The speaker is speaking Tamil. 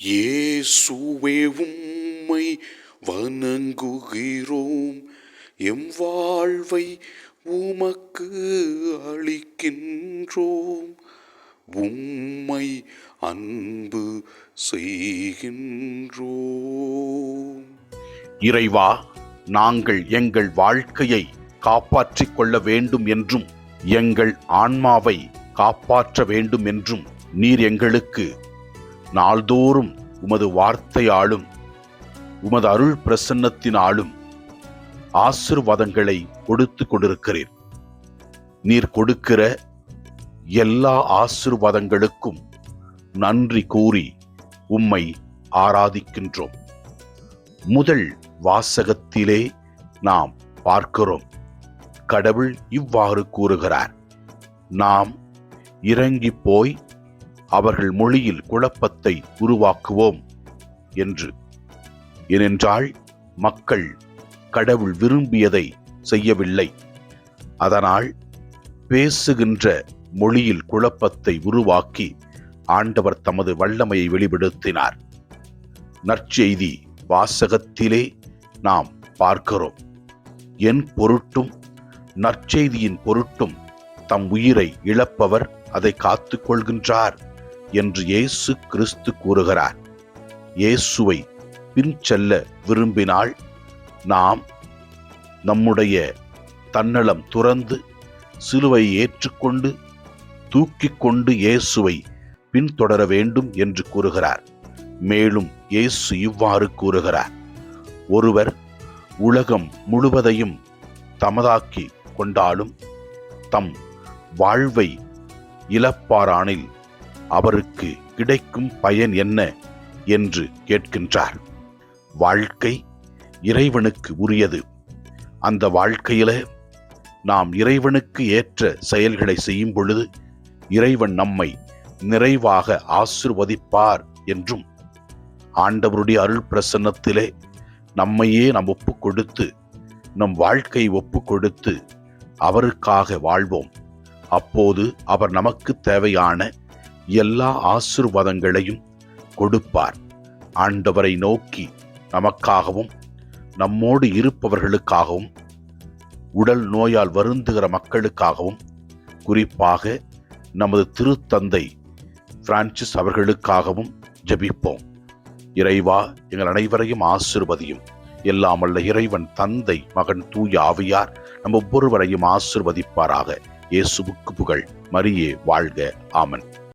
இயேசுவே உம்மை வணங்குகிறோம், எம் வாழ்வை உமக்கு அளிக்கின்றோம், உம்மை அன்பு செய்கின்றோம். இறைவா, நாங்கள் எங்கள் வாழ்க்கையை காப்பாற்றிக் கொள்ள வேண்டும் என்றும் எங்கள் ஆன்மாவை காப்பாற்ற வேண்டும் என்றும் நீர் எங்களுக்கு நாள்தோறும் உமது வார்த்தையாலும் உமது அருள் பிரசன்னத்தினாலும் ஆசீர்வாதங்களை கொடுத்து கொண்டிருக்கிறீர். நீர் கொடுக்கிற எல்லா ஆசீர்வாதங்களுக்கும் நன்றி கூறி உம்மை ஆராதிக்கின்றோம். முதல் வாசகத்திலே நாம் பார்க்கிறோம், கடவுள் இவ்வாறு கூறுகிறார், நாம் இறங்கி போய் அவர்கள் மொழியில் குழப்பத்தை உருவாக்குவோம் என்று. ஏனென்றால் மக்கள் கடவுள் விரும்பியதை செய்யவில்லை. அதனால் பேசுகின்ற மொழியில் குழப்பத்தை உருவாக்கி ஆண்டவர் தமது வல்லமையை வெளிப்படுத்தினார். நற்செய்தி வாசகத்திலே நாம் பார்க்கிறோம், என் பொருட்டும் நற்செய்தியின் பொருட்டும் தம் உயிரை இழப்பவர் அதை காத்துக் கொள்கின்றார் என்று இயேசு கிறிஸ்து கூறுகிறார். இயேசுவை பின் செல்ல விரும்பினால் நாம் நம்முடைய தன்னலம் துறந்து சிலுவை ஏற்றுக்கொண்டு தூக்கிக் கொண்டு இயேசுவை பின்தொடர வேண்டும் என்று கூறுகிறார். மேலும் இயேசு இவ்வாறு கூறுகிறார், ஒருவர் உலகம் முழுவதையும் தமதாக்கி கொண்டாலும் தம் வாழ்வை இழப்பாரானில் அவருக்கு கிடைக்கும் பயன் என்ன என்று கேட்கின்றார். வாழ்க்கை இறைவனுக்கு உரியது. அந்த வாழ்க்கையில நாம் இறைவனுக்கு ஏற்ற செயல்களை செய்யும் பொழுது இறைவன் நம்மை நிறைவாக ஆசீர்வதிப்பார் என்றும், ஆண்டவருடைய அருள் பிரசன்னத்திலே நம்மையே நாம் ஒப்பு கொடுத்து நம் வாழ்க்கையை ஒப்பு கொடுத்து அவருக்காக வாழ்வோம். அப்போது அவர் நமக்கு தேவையான எல்லா ஆசீர்வாதங்களையும் கொடுப்பார். ஆண்டவரை நோக்கி நமக்காகவும் நம்மோடு இருப்பவர்களுக்காகவும் உடல் நோயால் வருந்துகிற மக்களுக்காகவும், குறிப்பாக நமது திருத்தந்தை பிரான்சிஸ் அவர்களுக்காகவும் ஜெபிப்போம். இறைவா, எங்கள் அனைவரையும் ஆசீர்வதியும். எல்லாம் வல்ல இறைவன் தந்தை, மகன், தூய ஆவியார் நம் ஒவ்வொருவரையும் ஆசீர்வதிப்பாராக. இயேசுவுக்கு புகழ். மரியே வாழ்க. ஆமன்.